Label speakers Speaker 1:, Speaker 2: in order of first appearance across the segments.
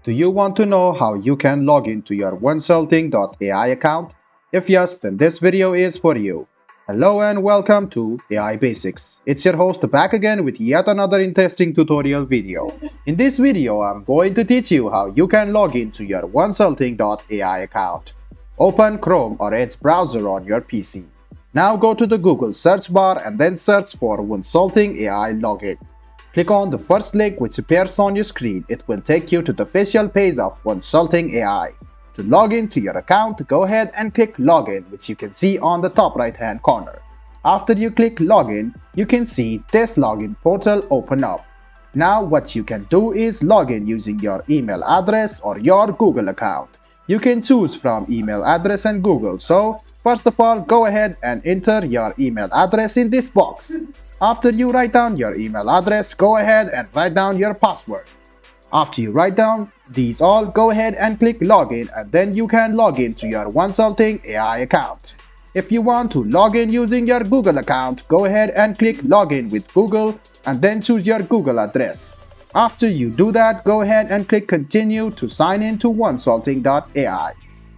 Speaker 1: Do you want to know how you can log into your wonsulting.ai account? If yes, then this video is for you. Hello and welcome to AI Basics. It's your host back again with yet another interesting tutorial video. In this video, I'm going to teach you how you can log into your wonsulting.ai account. Open Chrome or Edge browser on your PC. Now go to the Google search bar and then search for Wonsulting AI Login. Click on the first link which appears on your screen. It will take you to the official page of Wonsulting AI. To log into your account, go ahead and click Login, which you can see on the top right hand corner. After you click Login, you can see this login portal open up. Now what you can do is log in using your email address or your Google account. You can choose from email address and Google. So first of all, go ahead and enter your email address in this box. After you write down your email address, go ahead and write down your password. After you write down these all, go ahead and click login and then you can log in to your Wonsulting AI account. If you want to log in using your Google account, go ahead and click login with Google and then choose your Google address. After you do that, go ahead and click continue to sign in to wonsulting.ai.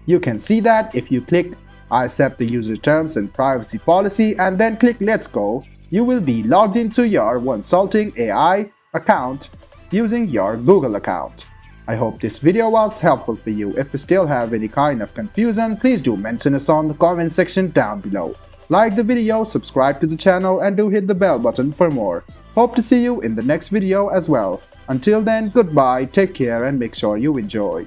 Speaker 1: You can see that if you click I accept the user terms and privacy policy and then click let's go, you will be logged into your Wonsulting AI account using your Google account. I hope this video was helpful for you. If you still have any kind of confusion, please do mention us on the comment section down below. Like the video, subscribe to the channel and do hit the bell button for more. Hope to see you in the next video as well. Until then, goodbye, take care and make sure you enjoy.